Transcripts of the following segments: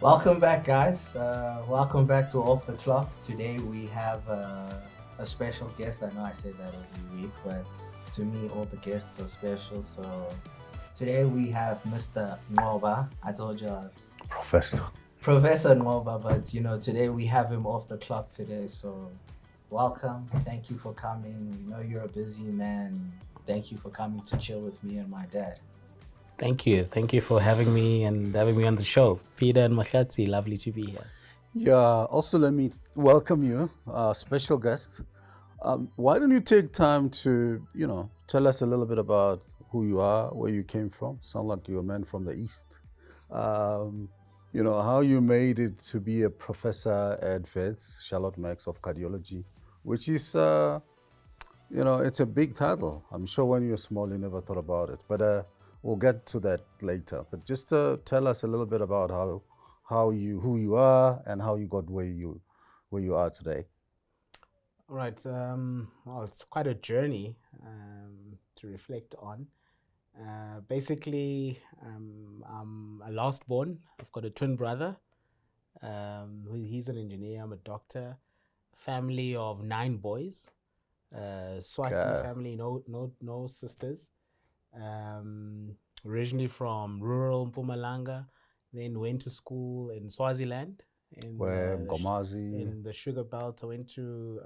Welcome back, guys. Welcome back to Off the Clock. Today we have a special guest. I know I say that every week, but to me, all the guests are special. So today we have Mr. Ngoba. I told you, Professor. Professor Ngoba, but today we have him off the clock today. So welcome. Thank you for coming. We know you're a busy man. Thank you for coming to chill with me and my dad. Thank you. Thank you for having me and having me on the show. Peter and Mahlatsi, lovely to be here. Yeah, also let me welcome you, special guest. Why don't you take time to, tell us a little bit about who you are, where you came from? Sound like you're a man from the East. How you made it to be a professor at Vets, Charlotte Max of cardiology, which is, it's a big title. I'm sure when you were small, you never thought about it. But we'll get to that later. But just tell us a little bit about who you are and how you got where you are today. All right. Well, it's quite a journey to reflect on. Basically, I'm a last born. I've got a twin brother. He's an engineer. I'm a doctor. Family of 9 boys. Swati family, no sisters. Originally from rural Mpumalanga, then went to school in Swaziland. In the sugar belt. I went to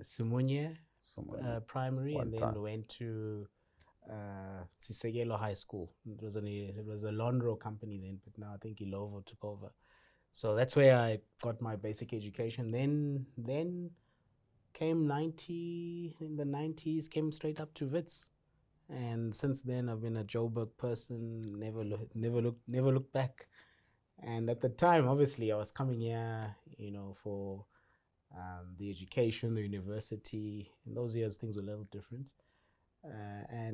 Simunye primary, and then went to Sisekelo High School. It was a Lonro company then, but now I think Ilovo took over. So that's where I got my basic education. Then came in the 90s, came straight up to Wits. And since then, I've been a Joburg person, never looked back. And at the time, obviously, I was coming here, for the education, the university. In those years, things were a little different. I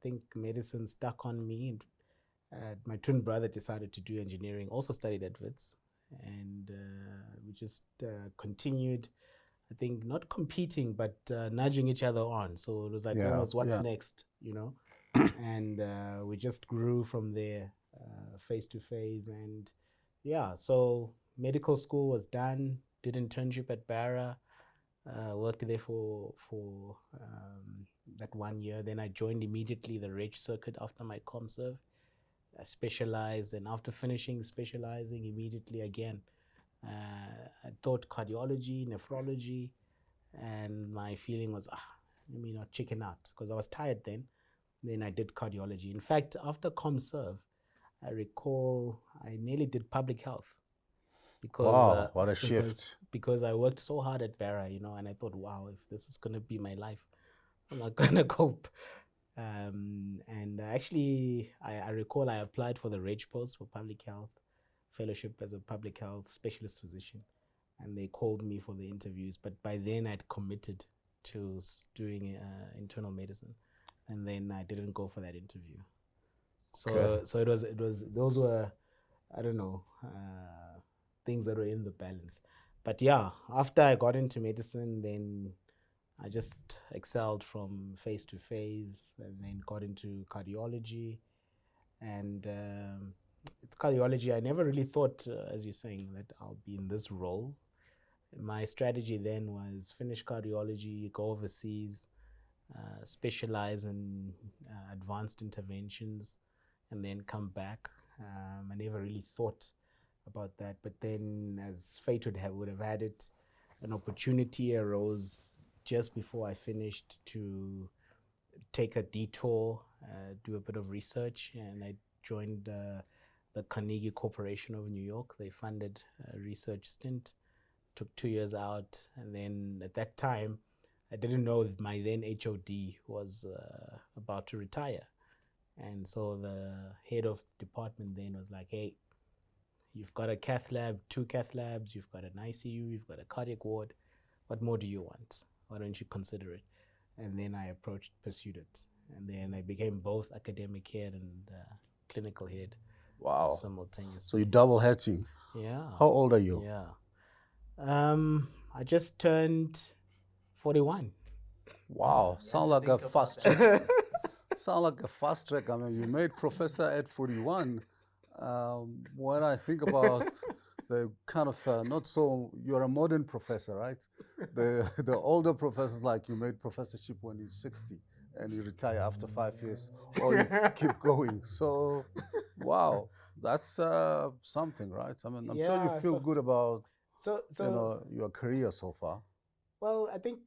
think medicine stuck on me. And my twin brother decided to do engineering, also studied at Wits. And we just continued. I think not competing, but nudging each other on. So it was like almost what's next, and we just grew from there, face to face. And so medical school was done, did internship at Barra, worked there for that 1 year. Then I joined immediately the Reg circuit after my ComServe. I specialized, and after finishing specializing immediately again, I taught cardiology, nephrology, and my feeling was, let me not chicken out, because I was tired then. Then I did cardiology. In fact, after ComServe, I recall I nearly did public health. Wow, what a shift. Because I worked so hard at Barra, and I thought, wow, if this is going to be my life, I'm not going to cope. And actually, I recall I applied for the Reg post for public health fellowship as a public health specialist physician, and they called me for the interviews. But by then I'd committed to doing internal medicine, and then I didn't go for that interview. So it was those were, I don't know, things that were in the balance. But after I got into medicine, then I just excelled from phase to phase, and then got into cardiology. And cardiology, I never really thought, as you're saying, that I'll be in this role. My strategy then was finish cardiology, go overseas, specialize in advanced interventions, and then come back. I never really thought about that. But then, as fate would have had it, an opportunity arose just before I finished to take a detour, do a bit of research, and I joined the Carnegie Corporation of New York. They funded a research stint, took 2 years out, and then at that time, I didn't know that my then HOD was about to retire. And so the head of department then was like, hey, you've got a cath lab, 2 cath labs, you've got an ICU, you've got a cardiac ward. What more do you want? Why don't you consider it? And then I pursued it. And then I became both academic head and clinical head. Wow. Simultaneously. So you're double hatching. Yeah. How old are you? Yeah. I just turned 41. Wow. Sound like a fast track. Sound like a fast track. I mean, you made professor at 41. When I think about the kind of not so, you're a modern professor, right? The older professors, like you made professorship when you're 60 and you retire after 5 years, or you keep going. So, wow, that's something, right? I mean, I'm sure you Yeah. feel good about So your career so far. well, I think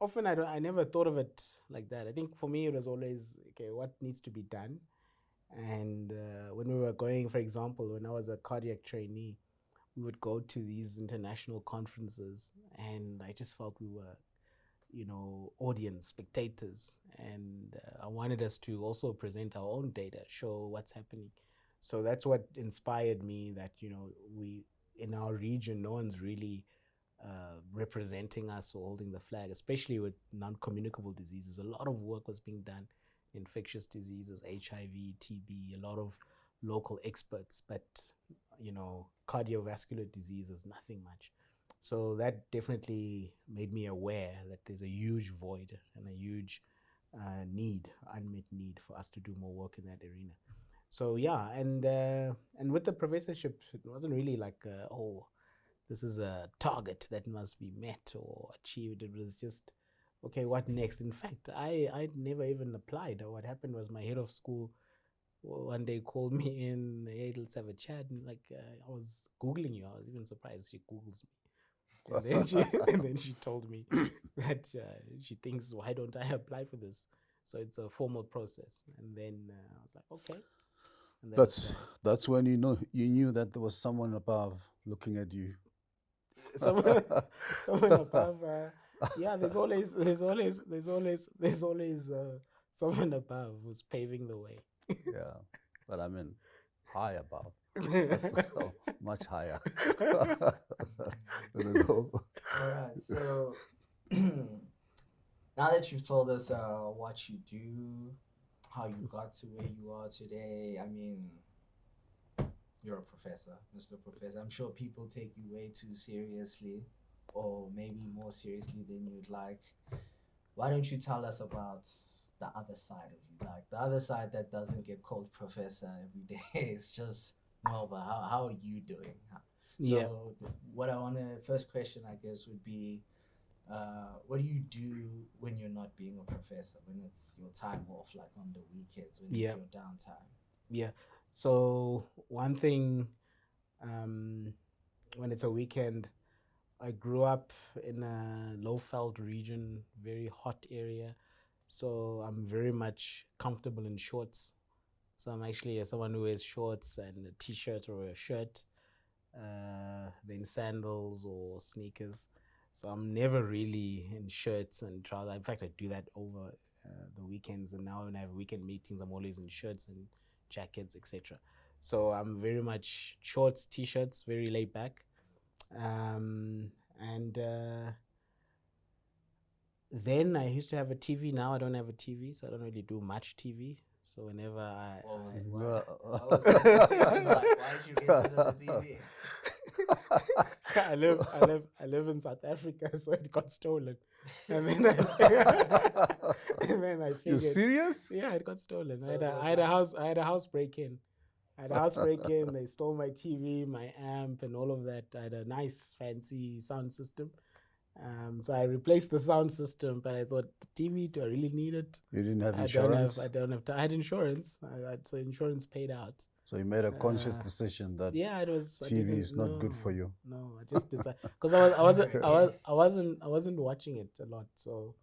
often I never thought of it like that. I think for me it was always okay. What needs to be done? And when we were going, for example, when I was a cardiac trainee, we would go to these international conferences, and I just felt we were, audience, spectators. And I wanted us to also present our own data, show what's happening. So that's what inspired me that, we, in our region, no one's really representing us or holding the flag, especially with non-communicable diseases. A lot of work was being done, infectious diseases, HIV, TB, a lot of local experts, but cardiovascular diseases, nothing much. So that definitely made me aware that there's a huge void and a huge unmet need for us to do more work in that arena. So yeah, and with the professorship, it wasn't really like oh, this is a target that must be met or achieved. It was just, okay, what next? In fact, I never even applied. What happened was my head of school one day called me in, hey, let's have a chat. And like, I was Googling you. I was even surprised she Googles me. And then she told me that she thinks, why don't I apply for this? So it's a formal process. And then I was like, okay. And That's that's when you knew that there was someone above looking at you. someone someone above. Yeah, there's always someone above who's paving the way. Yeah, but I mean, high above, much higher. All right. So now that you've told us what you do, how you got to where you are today, I mean, you're a professor, Mr. Professor. I'm sure people take you way too seriously, or maybe more seriously than you'd like. Why don't you tell us about the other side of you, like the other side that doesn't get called professor every day? It's just Ngoba. How are you doing? Yeah. So what I want to first question, I guess, would be, what do you do when you're not being a professor? When it's your time off, like on the weekends, when it's Yeah. your downtime? Yeah. So one thing, um, when it's a weekend, I grew up in a low-felt region, very hot area. So I'm very much comfortable in shorts. So I'm actually someone who wears shorts and a t-shirt or a shirt, then sandals or sneakers. So I'm never really in shirts and trousers. In fact, I do that over the weekends. And now when I have weekend meetings, I'm always in shirts and jackets, etc. So I'm very much shorts, t-shirts, very laid back. And then I used to have a TV. Now I don't have a TV, so I don't really do much TV. So whenever What was the decision like? Why did you get rid of the TV? I live in South Africa, so it got stolen, and then I You figured, serious? yeah, it got stolen. So I had a house break in. I had a house break in. They stole my TV, my amp, and all of that. I had a nice, fancy sound system. So I replaced the sound system, but I thought, the TV, do I really need it? You didn't have I insurance? don't have. I had insurance. So insurance paid out. So you made a conscious decision that Yeah, it was. TV is not good for you. No, I just decided because I wasn't watching it a lot. So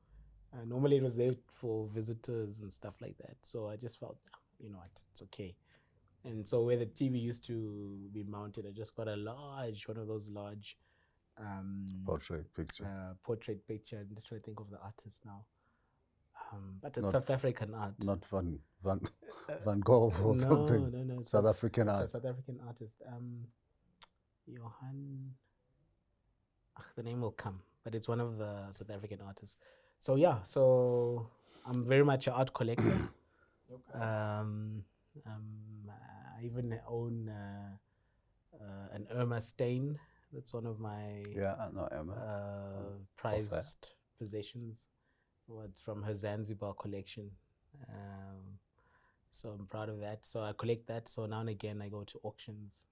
normally it was there for visitors and stuff like that. So I just felt, you know what, it's okay. And so where the TV used to be mounted, I just got one of those large Portrait picture. portrait picture. I'm just trying to think of the artist now. But it's Not- South African art. Not Van Gogh or something. No. South African it's art. a South African artist. Johan. The name will come, but it's one of the South African artists. So yeah, so I'm very much an art collector. Okay. I even own an Irma stain. That's one of my Yeah, I know Emma. prized possessions. What from her Zanzibar collection. So I'm proud of that. So I collect that. So now and again I go to auctions.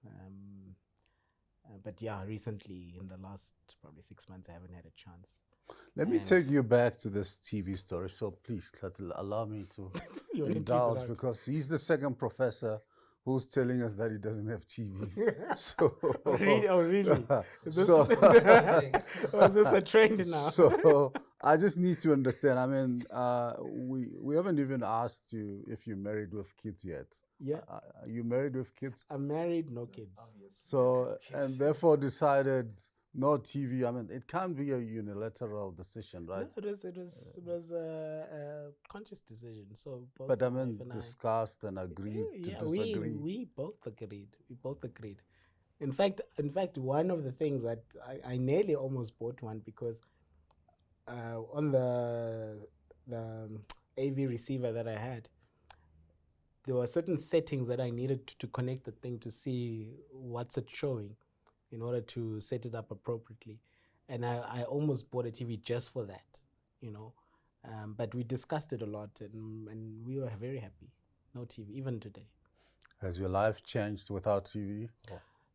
But yeah, recently in the last probably 6 months I haven't had a chance. Let me And take you back to this TV story. So please, allow me to you want to tease it indulge, out. because he's the second professor who's telling us that he doesn't have TV. So, Really? Oh, really? Is this, so, or is this a trend now? so I just need to understand. I mean, we haven't even asked you if you're married with kids yet. Yeah. Are you married with kids? I'm married, no kids. Obviously, So, kids. and therefore decided no TV. I mean, it can't be a unilateral decision, No, right? it was a conscious decision. So both But I my wife mean, and I. discussed and agreed to Yeah, disagree. we both agreed. We both agreed. In fact, one of the things that I nearly almost bought one because on the AV receiver that I had, there were certain settings that I needed to connect the thing to see what's it showing in order to set it up appropriately. And I almost bought a TV just for that, you know. But we discussed it a lot and we were very happy. No TV, even today. Has your life changed without TV?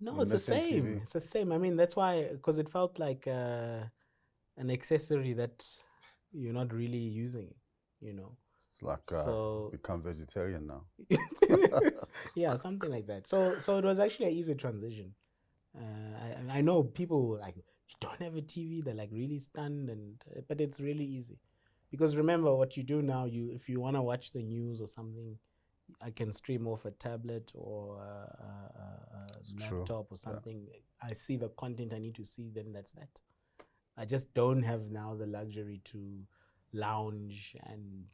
No, You're it's the missing same. TV? It's the same. I mean, that's why, because it felt like an accessory that you're not really using, you know. It's like So become vegetarian now. yeah, something like that. So it was actually an easy transition. I know people like, you don't have a TV, they're like really stunned, but it's really easy, because remember what you do now. If you want to watch the news or something, I can stream off a tablet or a True. laptop or something. Yeah. I see the content I need to see, then that's that. I just don't have now the luxury to lounge and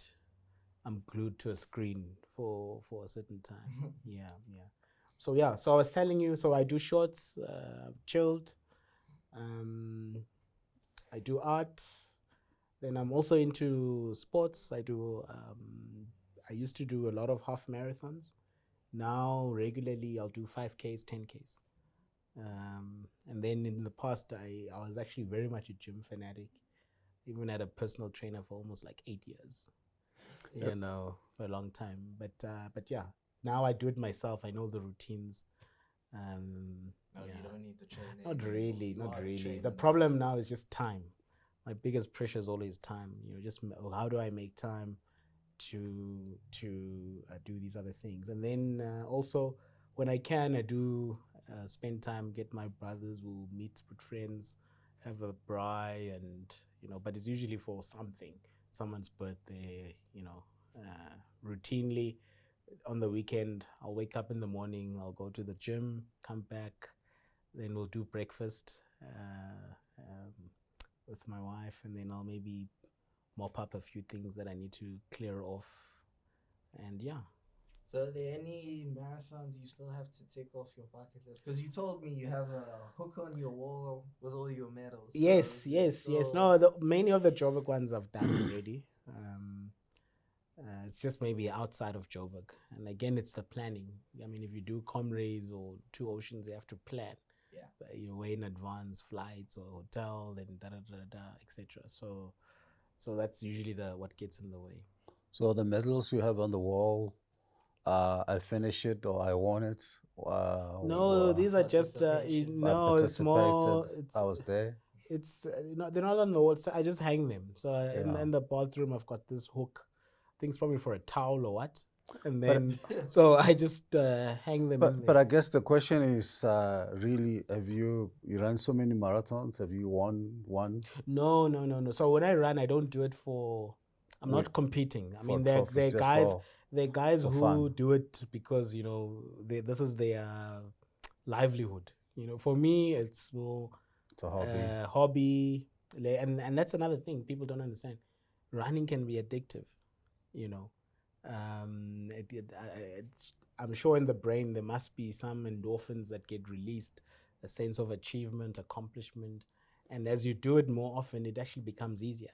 I'm glued to a screen for a certain time. Yeah. So yeah, so I was telling you, so I do shorts, chilled. I do art. Then I'm also into sports. I used to do a lot of half marathons. Now regularly I'll do 5Ks, 10Ks. And then in the past I was actually very much a gym fanatic. Even had a personal trainer for almost like 8 years. Yes. You know, for a long time. But yeah, now I do it myself. I know the routines. No, yeah. you don't need to train. Not really. The problem now is just time. My biggest pressure is always time. You know, just how do I make time to do these other things? And then also when I can, I do spend time. Get my brothers, will meet with friends, have a braai, and but it's usually for something, someone's birthday. Routinely on the weekend, I'll wake up in the morning, I'll go to the gym, come back, then we'll do breakfast with my wife, and then I'll maybe mop up a few things that I need to clear off, and yeah. So are there any marathons you still have to take off your bucket list? Because you told me you have a hook on your wall with all your medals. Yes. No, many of the Joburg ones I've done already. It's just maybe outside of Joburg. And again, it's the planning. I mean, if you do Comrades or Two Oceans, you have to plan. Yeah. You way in advance, flights or hotel, then etc. So that's usually what gets in the way. So the medals you have on the wall, I finished it or I won it. No, these are just no. It's more. I was there. It's they're not on the wall. So I just hang them. So in the bathroom, I've got this hook. I think it's probably for a towel or what. And then so I just hang them. But I guess the question is really: have you run so many marathons? Have you won one? No. So when I run, I don't do it for. I'm not competing. I mean, they're guys. They're guys who fun. Do it because this is their livelihood. For me, it's more. It's a hobby. Hobby, and that's another thing people don't understand. Running can be addictive. I'm sure in the brain there must be some endorphins that get released, a sense of achievement, accomplishment, and as you do it more often, it actually becomes easier.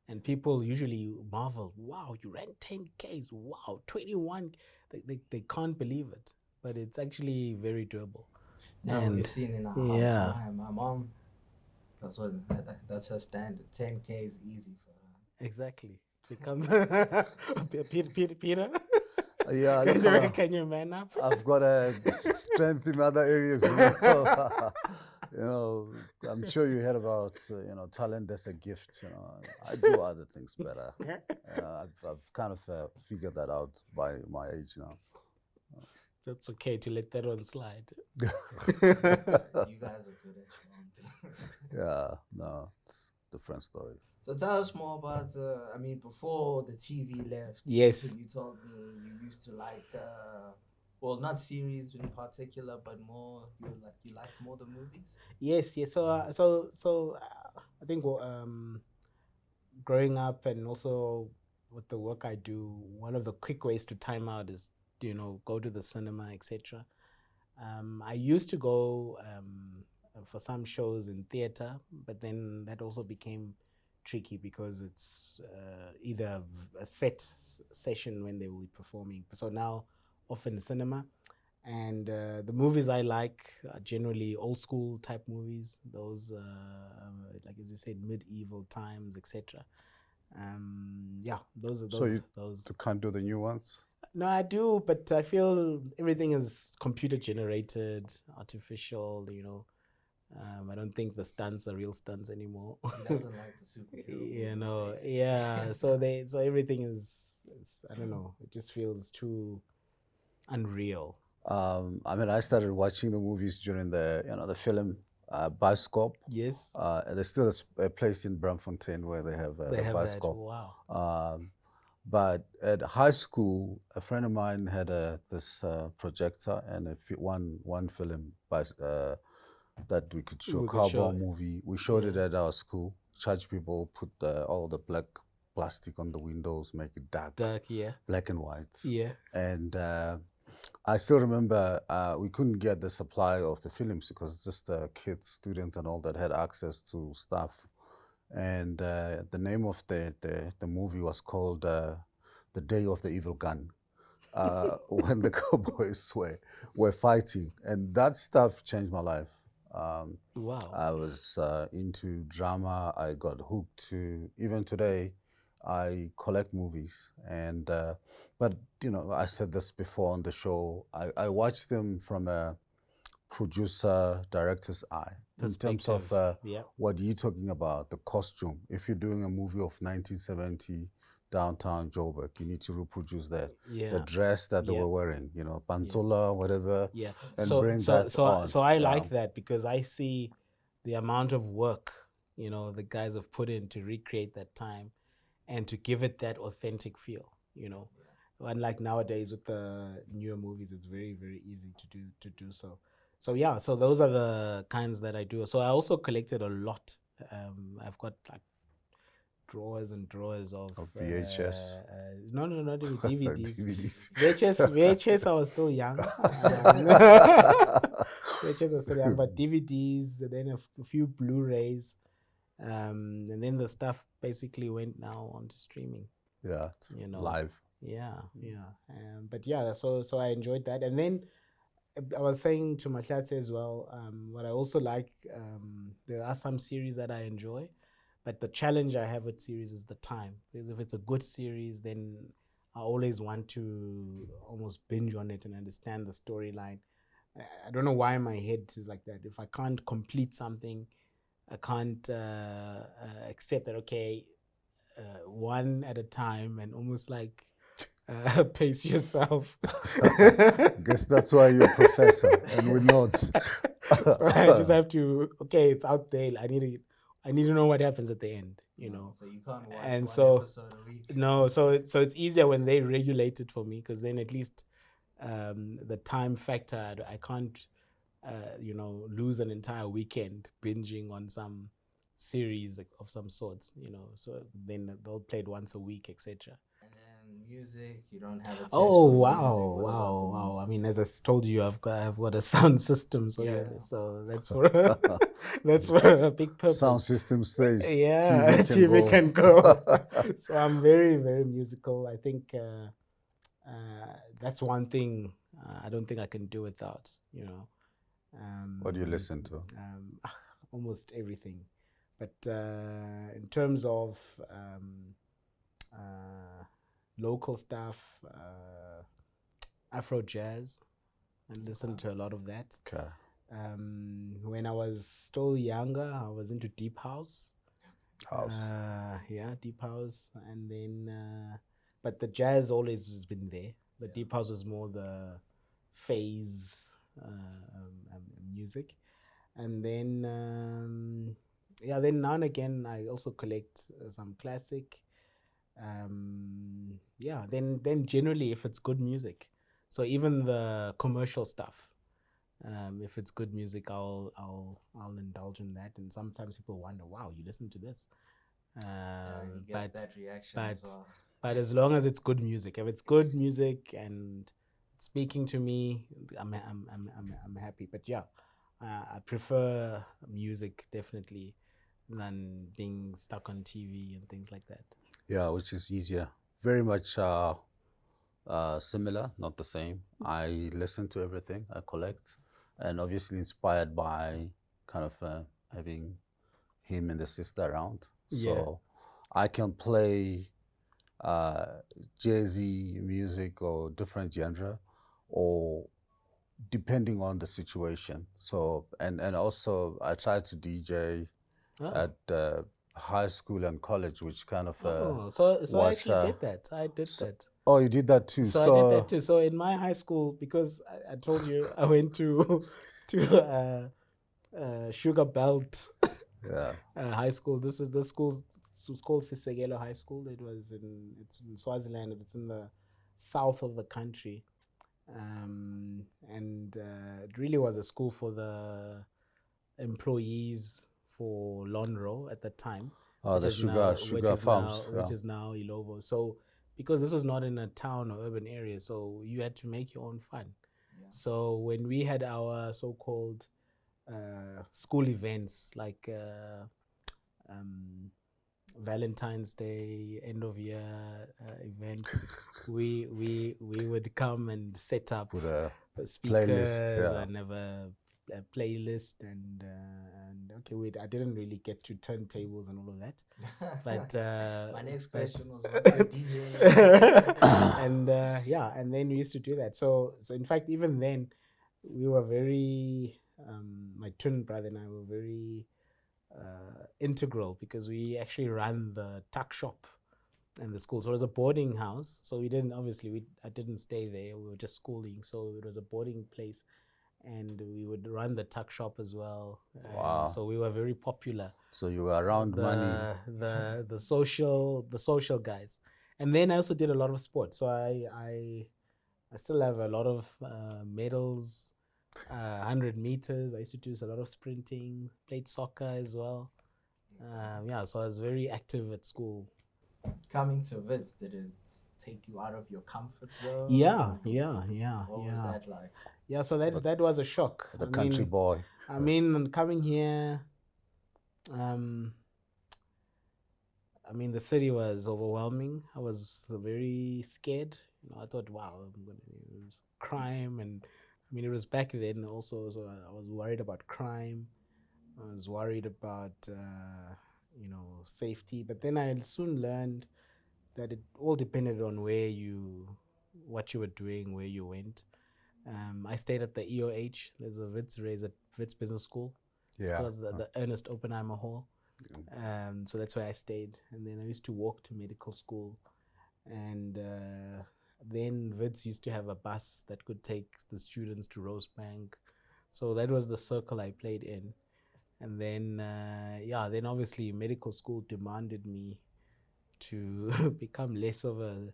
And people usually marvel, wow, you ran 10Ks, wow, 21. They can't believe it, but it's actually very doable. Now we've seen in our house, my mom, that's her standard. 10K is easy for her. Exactly. Becomes Peter. Yeah, Can you man up? I've got a strength in other areas. You know, you know, I'm sure you heard about talent as a gift. You know, I do other things better. I've kind of figured that out by my age now. That's okay to let that one slide. You guys are good at your own things. Yeah, no, it's a different story. So tell us more about. I mean, before the TV left, Yes. you told me you used to like. Well, not series in particular, but more you like more the movies. Yes, yes. I think growing up and also with the work I do, one of the quick ways to time out is go to the cinema, etc. I used to go for some shows in theater, but then that also became tricky because it's either a set session when they will be performing. So now, often cinema. And the movies I like are generally old school type movies, those, like as you said, medieval times, etc. Yeah, those are So you those. can't do the new ones? No, I do, but I feel everything is computer generated, artificial. I don't think the stunts are real stunts anymore. He doesn't like the superhero movies, basically. Yeah. So everything is I don't know. It just feels too unreal. I mean, I started watching the movies during the film Bioscope. Yes. There's still a place in Braamfontein where they have They the have that. Bioscope. Wow. But at high school, a friend of mine had this projector and one film that we could show, We could cowboy show it. movie. We showed it at our school. Charge people, put all the black plastic on the windows, make it dark, Yeah. black and white. Yeah. And I still remember we couldn't get the supply of the films because just kids, students, and all that had access to stuff. And the name of the movie was called The Day of the Evil Gun. When the cowboys were fighting, and that stuff changed my life. Wow. I was into drama. I got hooked to, even today, I collect movies. And but I said this before on the show. I watch them from a producer director's eye in terms of what you're talking about, the costume. If you're doing a movie of 1970 downtown Joburg, you need to reproduce that. The dress that they were wearing, pantsola, whatever, and bring that on. So I like that because I see the amount of work the guys have put in to recreate that time and to give it that authentic feel. Unlike nowadays with the newer movies, it's very, very easy to do so. So yeah, so those are the kinds that I do. So I also collected a lot. I've got like drawers and drawers of VHS. No, not even DVDs. DVDs. VHS. I was still young. VHS was still young, but DVDs, and then a few Blu-rays, and then the stuff basically went now onto streaming. Yeah, live. Yeah. But yeah, so I enjoyed that, and then I was saying to Mahlatse as well, what I also like, there are some series that I enjoy, but the challenge I have with series is the time. Because if it's a good series, then I always want to almost binge on it and understand the storyline. I don't know why my head is like that. If I can't complete something, I can't accept that, okay, one at a time, and almost like pace yourself. Guess that's why you're a professor and we're not. So I just have to, okay, it's out there. I need to know what happens at the end, So you can't watch and one episode a week. No, so it's easier when they regulate it for me, because then at least the time factor, I can't lose an entire weekend binging on some series of some sorts, so then they'll play it once a week, etc. Music, you don't have a taste Oh, for wow. music? I mean, as I told you, I've got a sound system, so so that's for a big purpose. Sound system stays. Yeah, TV can go. So I'm very, very musical. I think that's one thing I don't think I can do without. What do you listen to? Almost everything, but in terms of local stuff, Afro jazz, and listened to a lot of that. Okay. When I was still younger, I was into deep house. House. Yeah, deep house, and then but the jazz always has been there. The deep house was more the phase music, and then yeah, then now and again I also collect some classic. Yeah, then generally if it's good music, so even the commercial stuff, if it's good music, I'll indulge in that. And sometimes people wonder, wow, you listen to this. You get But that reaction as but well. but as long as it's good music, if it's good music and it's speaking to me, I'm happy. But yeah, I prefer music definitely than being stuck on TV and things like that. Yeah, which is easier. Very much similar, not the same. I listen to everything, I collect, and obviously inspired by kind of having him and the sister around. Yeah. So I can play uh, jazzy music or different genre, or depending on the situation. So and also I try to DJ Oh. at high school and college, which kind of Oh, so I was. actually did that. I did So, that. oh, you did that too. So I did that So too. So in my high school, because I told you I went to to Sugar Belt yeah, high school. The school was called Sisegelo High School. It's in Swaziland. It's in the south of the country, and it really was a school for the employees for Lonro at the time, the sugar farms. which is now Ilovo. So because this was not in a town or urban area, so you had to make your own fun. Yeah. So when we had our so-called school events like um, Valentine's Day, end of year events, we would come and set up Put a speakers playlist. Yeah. and have a playlist and okay, wait, I didn't really get to turntables and all of that, but My next but- question was what the DJ. and yeah, and then we used to do that. So in fact, even then, we were very my twin brother and I were very integral because we actually ran the tuck shop in the school. So it was a boarding house. So we didn't I didn't stay there. We were just schooling. So it was a boarding place, and we would run the tuck shop as well. Wow. So we were very popular. So you were around money. The social guys. And then I also did a lot of sports. So I still have a lot of medals. 100 meters. I used to do a lot of sprinting. Played soccer as well. Yeah, so I was very active at school. Coming to Wits, did it take you out of your comfort zone? Yeah. What was that like? Yeah, so that was a shock. The country boy. I mean, coming here, the city was overwhelming. I was very scared. I thought, wow, it was crime, and it was back then also. So I was worried about crime. I was worried about safety. But then I soon learned that it all depended on what you were doing, where you went. I stayed at the EOH. There's a Wits Business School. It's called the Ernest Oppenheimer Hall. So that's where I stayed. And then I used to walk to medical school. And then Wits used to have a bus that could take the students to Rosebank. So that was the circle I played in. And then, then obviously medical school demanded me to become less of a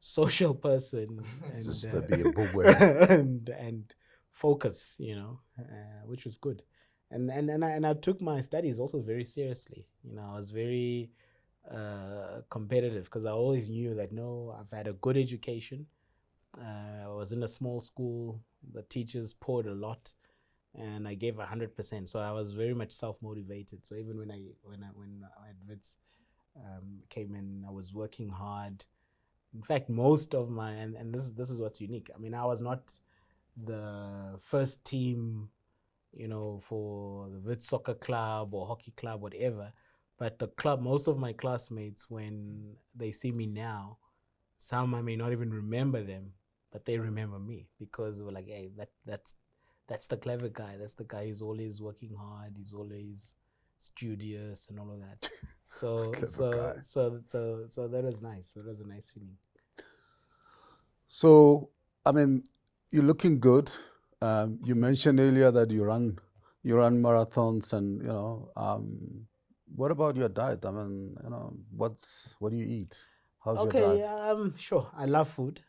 social person and Just to be a boogway. and focus, which was good. And I took my studies also very seriously. I was very competitive because I always knew that I've had a good education. I was in a small school. The teachers poured a lot, and I gave 100%. So I was very much self-motivated. So even when I at Wits came in, I was working hard. In fact, most of my and this is what's unique. I was not the first team, for the Wits soccer club or hockey club, whatever. But the club, most of my classmates, when they see me now, some I may not even remember them, but they remember me because they were like, hey, that's the clever guy. That's the guy who's always working hard. He's always studious and all of that. So Clever guy. so that was nice. That was a nice feeling. So, I mean, you're looking good. You mentioned earlier that you run marathons, and what about your diet? I mean, what do you eat? How's your Okay, diet? sure. I love food.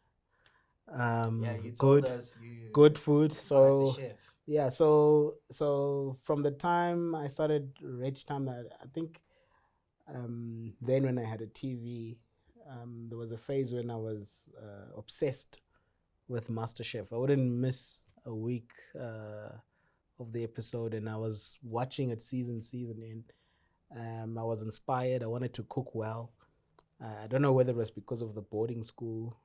Yeah, you told Good, us you good food. like the So chef. yeah, so from the time I started Reg Time, I think then when I had a TV, there was a phase when I was obsessed with MasterChef. I wouldn't miss a week of the episode, and I was watching it season in. I was inspired. I wanted to cook well. I don't know whether it was because of the boarding school,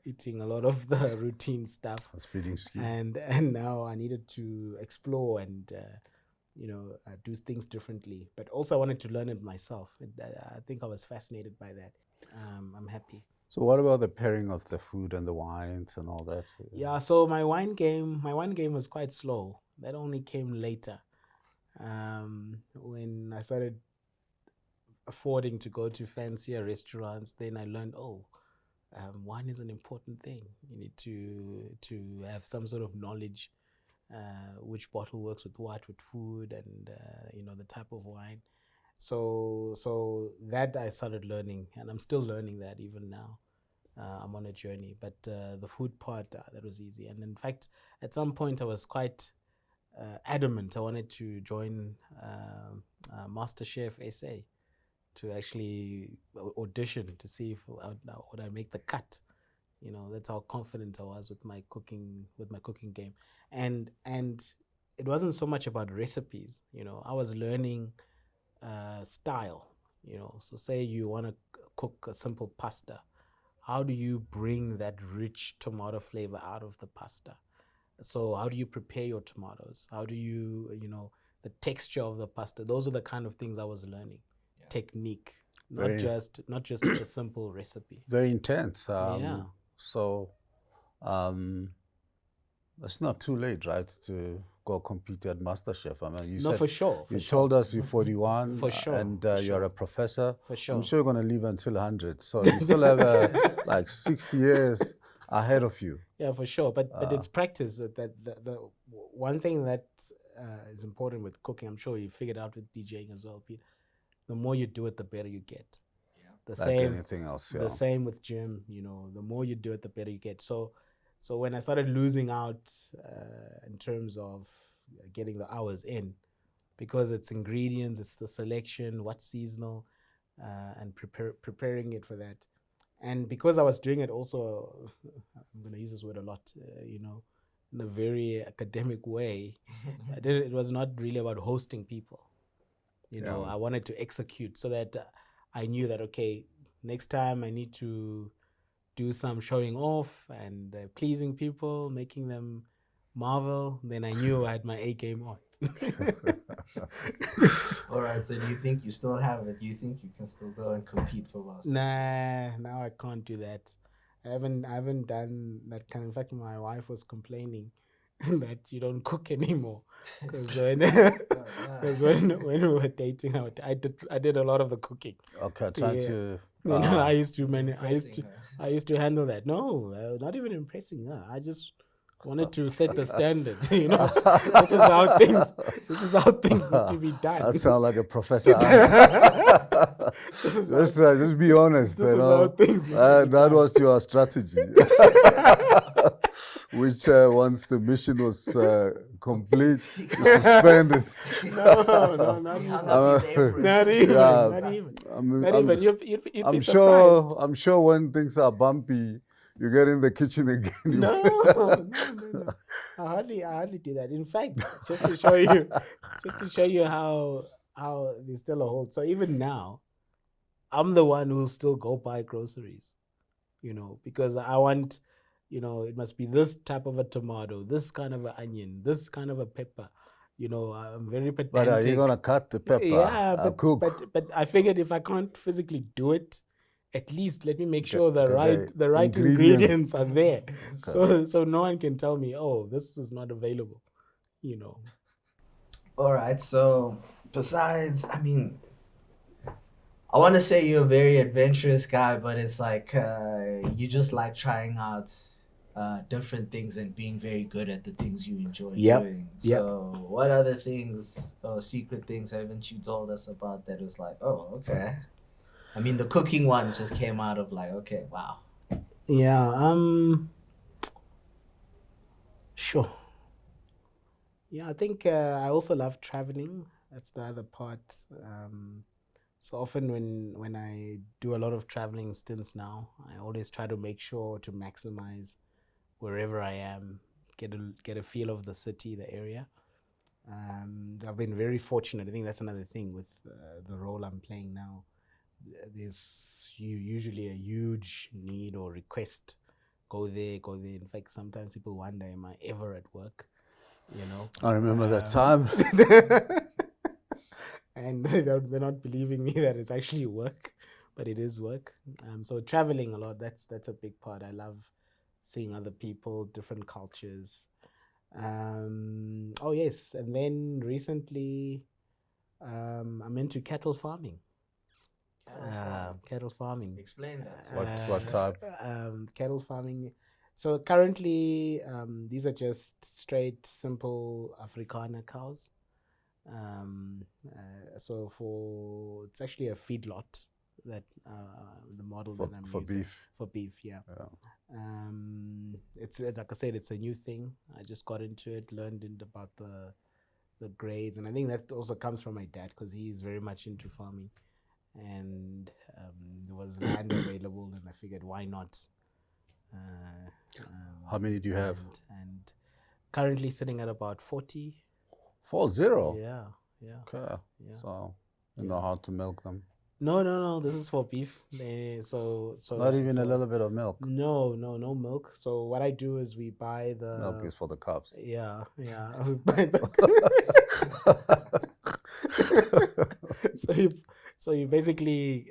eating a lot of the routine stuff, That's feeding scheme. and now I needed to explore and do things differently. But also I wanted to learn it myself. I think I was fascinated by that. I'm happy. So, what about the pairing of the food and the wines and all that? Yeah. So my wine game was quite slow. That only came later, when I started affording to go to fancier restaurants. Then I learned, wine is an important thing. You need to have some sort of knowledge, which bottle works with what, with food, and the type of wine. So that I started learning, and I'm still learning that even now. I'm on a journey, but the food part, that was easy. And in fact, at some point, I was quite adamant. I wanted to join MasterChef SA to actually audition to see if would I make the cut. That's how confident I was with my cooking game, and it wasn't so much about recipes. I was learning style. So say you want to cook a simple pasta. How do you bring that rich tomato flavor out of the pasta? So how do you prepare your tomatoes? How do you, the texture of the pasta? Those are the kind of things I was learning. Yeah. Technique, not just a simple recipe. Very intense. Yeah. So, it's not too late, right, to go compete at MasterChef. I mean, you said for sure. You told us you're 41, for sure, and for you're sure. a professor. For sure. I'm sure you're going to live until 100, so you still have like 60 years ahead of you. Yeah, for sure. But it's practice. That the one thing that is important with cooking, I'm sure you figured out with DJing as well, Pete. The more you do it, the better you get. Yeah. The same. Anything else. Yeah. The same with gym. The more you do it, the better you get. So when I started losing out in terms of getting the hours in, because it's ingredients, it's the selection, what's seasonal, and preparing it for that. And because I was doing it also, I'm going to use this word a lot, in a very academic way. It was not really about hosting people. I wanted to execute so that I knew that, okay, next time I need to do some showing off and pleasing people, making them marvel. Then I knew I had my A game on. All right. So do you think you still have it? Do you think you can still go and compete for last? Nah, now I can't do that. I haven't done that kind. In fact, my wife was complaining that you don't cook anymore, because when we were dating, I did a lot of the cooking. Okay, trying to. I used to handle that. No, not even impressing her. I just wanted to set the standard. This is how things need to be done. That sounds like a professor. Just be honest. This is how things need to be that done. was your strategy. Which once the mission was complete, you suspend it. No, not even. You'd be surprised. I'm sure when things are bumpy, you get in the kitchen again. No. I hardly do that. In fact, just to show you how there's still a hold. So even now, I'm the one who'll still go buy groceries, because I want, it must be this type of a tomato, this kind of an onion, this kind of a pepper. I'm very pedantic. But are you gonna cut the pepper? Yeah, but I figured if I can't physically do it at least let me make sure the the right ingredients. ingredients are there. Okay. So no one can tell me, oh, this is not available, you know. All right. So besides, I mean, I want to say you're a very adventurous guy, but it's like you just like trying out different things and being very good at the things you enjoy Yep. doing. Yep. So, what other things or secret things haven't you told us about that was like, oh, okay. I mean, the cooking one just came out of like, okay, wow. Yeah. Sure. Yeah, I think I also love traveling. That's the other part. So often when I do a lot of traveling stints now, I always try to make sure to maximize wherever I am, get a feel of the city, the area. I've been very fortunate. I think that's another thing with the role I'm playing now. There's usually a huge need or request. Go there, go there. In fact, sometimes people wonder, am I ever at work? You know. I remember that time. And they're not believing me that it's actually work, but it is work. So traveling a lot, that's a big part. I love seeing other people, different cultures. Oh yes, and then recently, I'm into cattle farming. Cattle farming. Explain that. What type? Cattle farming. So currently, these are just straight, simple Afrikaner cows. So it's actually a feedlot that the model that I'm For using beef. for beef. Yeah. Yeah. It's like I said, it's a new thing. I just got into it, learned about the grades, and I think that also comes from my dad because he's very much into farming, and there was land available, and I figured why not. How many do you have? And currently sitting at about 40. 40. Yeah, yeah. Okay. Yeah. So you know how to milk them. No. This is for beef. Not even a little bit of milk. No milk. So what I do is we buy the Milk is for the calves. Yeah. We buy the so you basically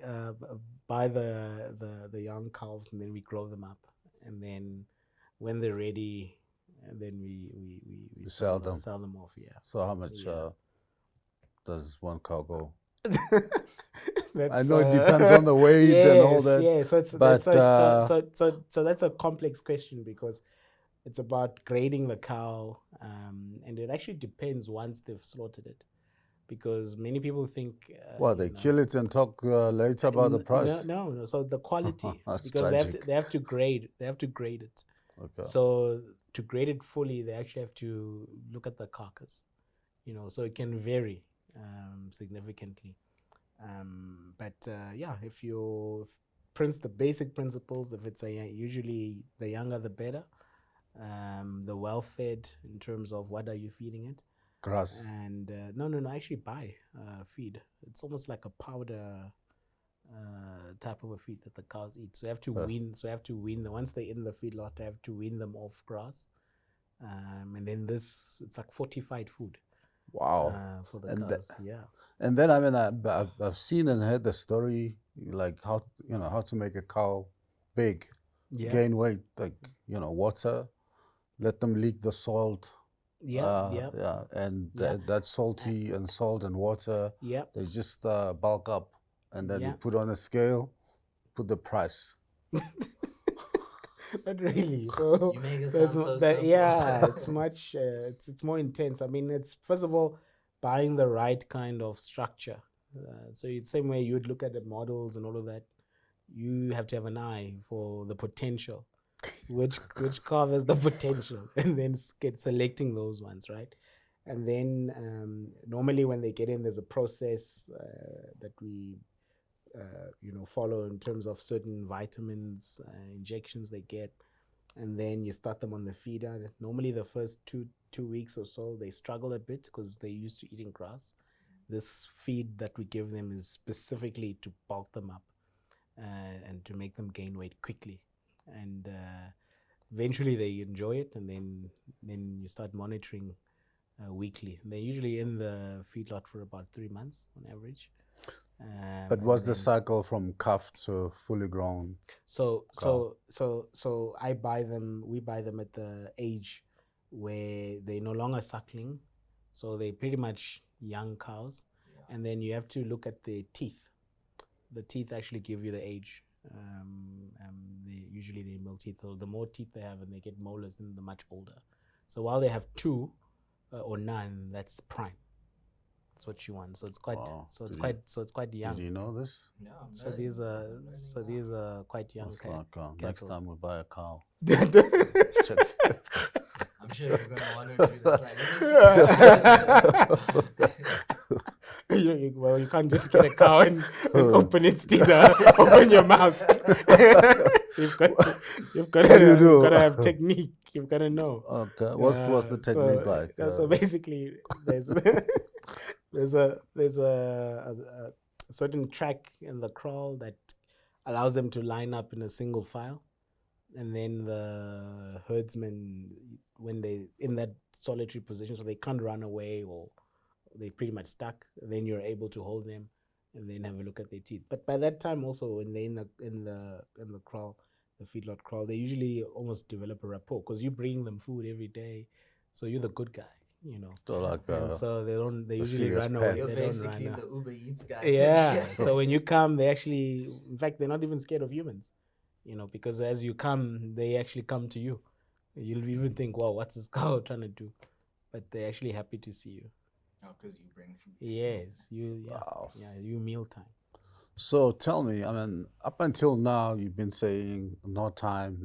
buy the young calves, and then we grow them up, and then when they're ready, and then we sell them off. Yeah. So how much does one cow go? I know it depends on the weight and all that. Yeah, so that's a complex question because it's about grading the cow, and it actually depends once they've slaughtered it, because many people think they kill it and talk later about the price. No. So the quality, That's because tragic. they have to grade it. Okay. So to grade it fully, they actually have to look at the carcass, so it can vary significantly. But if you the basic principles, if it's usually the younger the better, the well fed in terms of what are you feeding it, grass, and no, actually buy feed. It's almost like a powder type of a feed that the cows eat. So you have to wean them once they're in the feedlot. I have to wean them off grass, and then it's like fortified food. Wow. For the cows. Yeah. And then I mean I've seen and heard the story, like how to make a cow big, gain weight, like water, let them leak the salt. And that salty and salt and water, they just bulk up, and then you put on a scale, put the price. Not really. So you make it sound so simple. It's much. It's more intense. I mean, it's first of all buying the right kind of structure. So it's the same way you'd look at the models and all of that. You have to have an eye for the potential, which calf has the potential, and then get selecting those ones, right? And then normally when they get in, there's a process that we follow in terms of certain vitamins, injections they get, and then you start them on the feeder. Normally the first two weeks or so they struggle a bit because they're used to eating grass. This feed that we give them is specifically to bulk them up and to make them gain weight quickly, and eventually they enjoy it, and then you start monitoring weekly. They're usually in the feedlot for about 3 months on average. But And what's the then cycle from calf to fully grown so cow? so so so I buy them. We buy them at the age where they're no longer suckling, so they're pretty much young cows. Yeah. And then you have to look at the teeth. The teeth actually give you the age. Usually they mill teeth. So the more teeth they have and they get molars, then they're much older. So while they have two or none, that's prime. That's what you want. So it's quite. Wow. So it's quite Did young. you know this? Yeah, I'm So learning. these are This is learning quite young It's like next cattle. time we buy a cow. now. I'm sure you're gonna want to do this. Like, let me see. Well, you can't just get a cow and open its teeth, open your mouth. You've got What do you do? to have technique. You've got to know. Okay. What's the technique like? So basically, there's a certain track in the crawl that allows them to line up in a single file, and then the herdsmen, when they in that solitary position, so they can't run away or they're pretty much stuck, then you're able to hold them and then have a look at their teeth. But by that time, also when they're in the crawl, the feedlot crawl, they usually almost develop a rapport because you bring them food every day, so you're the good guy, you know. So like And so they a usually serious run away. You're pets. They don't basically run. the Uber Eats guy. Yeah. So when you come, they actually, in fact, they're not even scared of humans, you know, because as you come, they actually come to you. You'll even think, wow, what's this cow trying to do? But they're actually happy to see you. Oh, because you bring food. Yes, you. Yeah, Wow. yeah, you mealtime. So tell me, I mean, up until now, you've been saying no time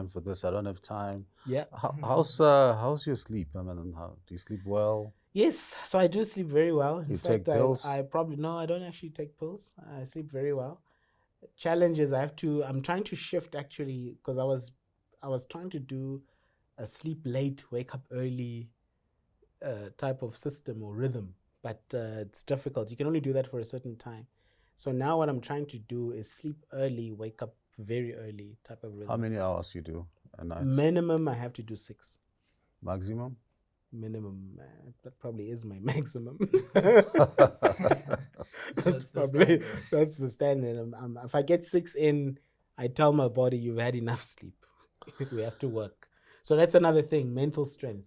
for this. I don't have time. Yeah. How's your sleep? I mean, how do you sleep well? Yes, so I do sleep very well. In You fact, take pills? I probably no, I don't actually take pills. I sleep very well. Challenge is I'm trying to shift actually because I was trying to do a sleep late, wake up early type of system or rhythm, but it's difficult. You can only do that for a certain time. So now what I'm trying to do is sleep early, wake up very early type of How rhythm. many hours you do a night? Minimum, I have to do 6. Maximum? Minimum, that probably is my maximum. That's the Probably standard. that's the standard. If I get 6 in, I tell my body you've had enough sleep. We have to work. So that's another thing, mental strength.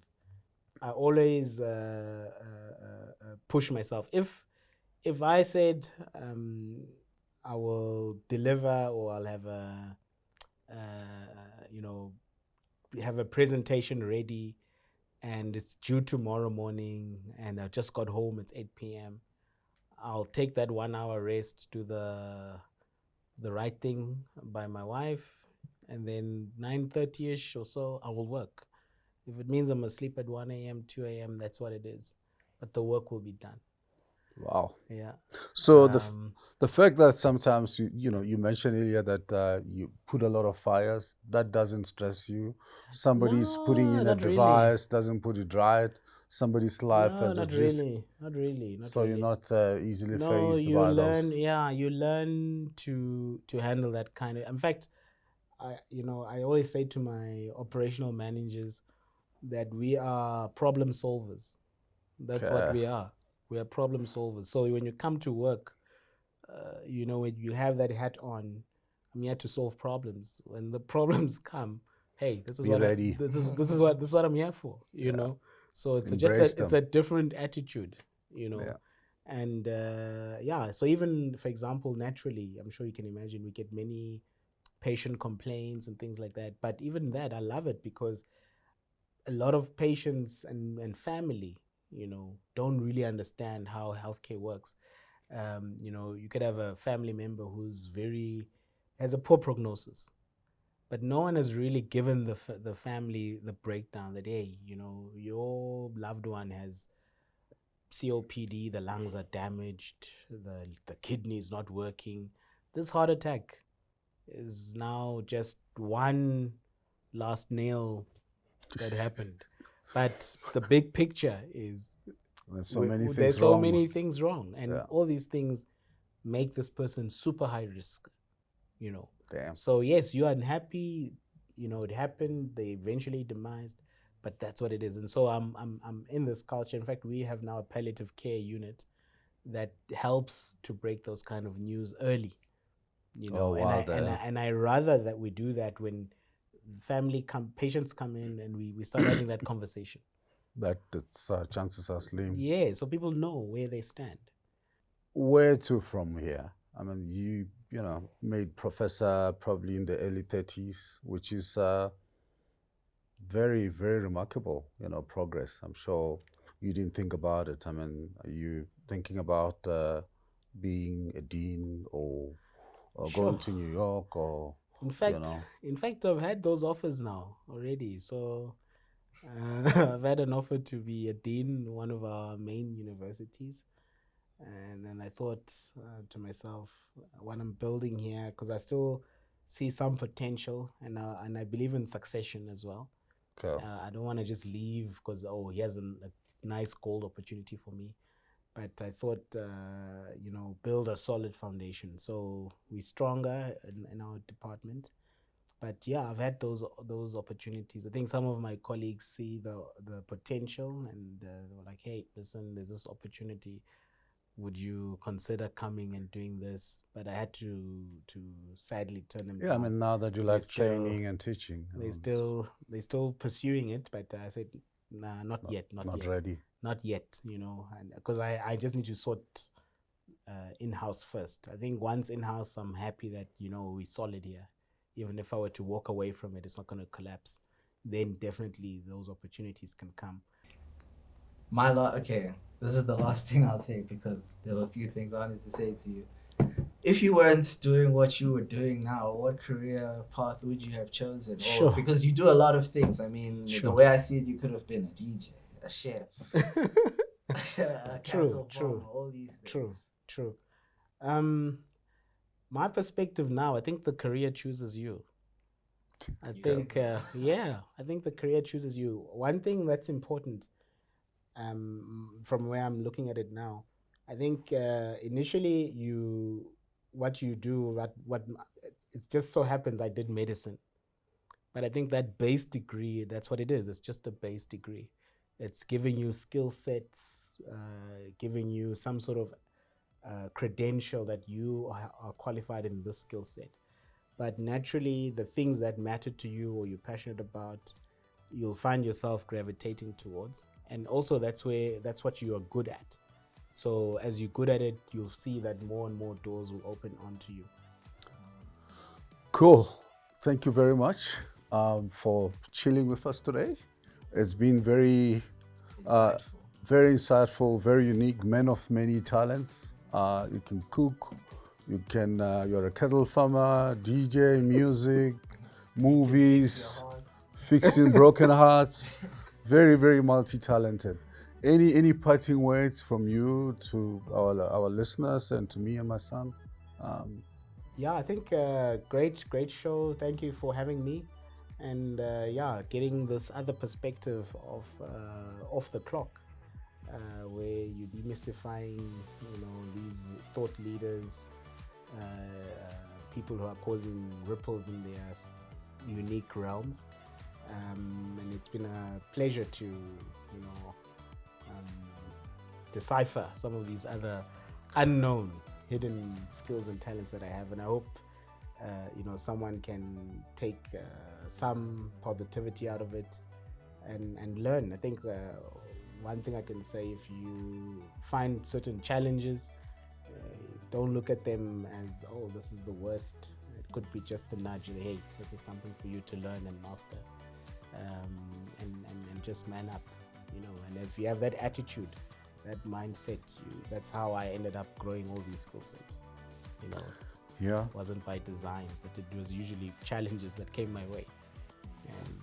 I always push myself. If I said I will deliver or I'll have you know, have a presentation ready and it's due tomorrow morning and I just got home, it's 8 p.m. I'll take that 1 hour rest, do the right thing by my wife, and then 9:30ish or so I will work. If it means I'm asleep at 1 a.m., 2 a.m., that's what it is. But the work will be done. Wow. Yeah. So the fact that sometimes you mentioned earlier that you put a lot of fires, that doesn't stress you. Somebody's putting No, in a not really. device, doesn't put it right. Somebody's life No, has a not risk. really. Not really. Not So really. you're not easily No, phased you by learn. those. Yeah, you learn to handle that kind of. In fact, I always say to my operational managers that we are problem solvers. That's what Okay. we are. We are problem solvers. So when you come to work, when you have that hat on, I'm here to solve problems. When the problems come, hey, this is Be what ready. this is what I'm here for. You know, so it's Embrace it's them. a different attitude. You know, Yeah. and yeah. So even for example, naturally, I'm sure you can imagine we get many patient complaints and things like that. But even that, I love it because a lot of patients and family, don't really understand how healthcare works. You could have a family member has a poor prognosis, but no one has really given the family the breakdown that, hey, your loved one has COPD, the lungs are damaged, the kidney is not working. This heart attack is now just one last nail that happened. But the big picture is There's so many things there's so wrong. many things wrong, and Yeah. all these things make this person super high risk. Damn. So yes, you're unhappy. It happened. They eventually demised, but that's what it is. And so I'm in this culture. In fact, we have now a palliative care unit that helps to break those kind of news early, Oh, and wow, and I rather that we do that when patients come in and we start having that conversation. that's chances are slim. Yeah, so people know where they stand. Where to from here? I mean, you know, made professor probably in the early 30s, which is very, very remarkable, you know, progress. I'm sure you didn't think about it. I mean, are you thinking about being a dean or going Sure. to New York or, In you fact, know? I've had those offers now already. So I've had an offer to be a dean in one of our main universities, and then I thought to myself, what I'm building here, because I still see some potential, and I believe in succession as well. Okay. I don't want to just leave because he has a nice gold opportunity for me. But I thought, build a solid foundation. So we're stronger in our department. But yeah, I've had those opportunities. I think some of my colleagues see the potential, and they were like, "Hey, listen, there's this opportunity. Would you consider coming and doing this?" But I had to sadly turn them Yeah, I down. mean, now that you They like still training and teaching, you they know, it's still pursuing it, but I said, nah, not not, yet, not not yet, ready. not yet. And because I just need to sort in-house first. I think once in-house, I'm happy that we're solid here. Even if I were to walk away from it, it's not going to collapse. Then definitely those opportunities can come. Okay, this is the last thing I'll say because there were a few things I wanted to say to you. If you weren't doing what you were doing now, what career path would you have chosen? Or Sure, because you do a lot of things. I mean, the sure. way I see it, you could have been a DJ, a chef, a True, cattle farmer, true, all these true, things. true. Um, my perspective now, I think the career chooses you. I You think, think so? yeah, I think the career chooses you. One thing that's important, from where I'm looking at it now, I think initially what you do, what it just so happens I did medicine, but I think that base degree, that's what it is. It's just a base degree. It's giving you skill sets, giving you some sort of credential that you are qualified in this skill set. But naturally, the things that matter to you or you're passionate about, you'll find yourself gravitating towards. And also, that's what you are good at. So as you're good at it, you'll see that more and more doors will open onto you. Cool. Thank you very much for chilling with us today. It's been uh, Insightful. very insightful, very unique. Man of many talents. You can cook. You're a cattle farmer, DJ, music, You can fix your movies, heart. fixing broken hearts. Very, very multi-talented. Any parting words from you to our listeners and to me and my son? Um, Yeah, I think great show. Thank you for having me, and yeah, getting this other perspective of off the clock, where you're demystifying, these thought leaders, people who are causing ripples in their unique realms, and it's been a pleasure to um, decipher some of these other unknown hidden skills and talents that I have, and I hope someone can take some positivity out of it and learn. I think one thing I can say, if you find certain challenges, don't look at them as, oh, this is the worst. It could be just a nudge. Hey, this is something for you to learn and master, and just man up, and if you have that attitude, that mindset, that's how I ended up growing all these skill sets. yeah. It wasn't by design, but it was usually challenges that came my way, and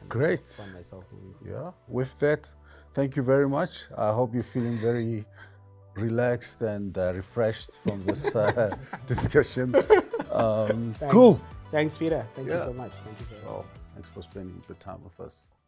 Great. found myself moving forward. Yeah. With that, thank you very much. I hope you're feeling very relaxed and refreshed from this discussions. Thanks. Cool. Thanks, Peter. Thank you Yeah. so much. Thank you very much. Well, thanks for spending the time with us.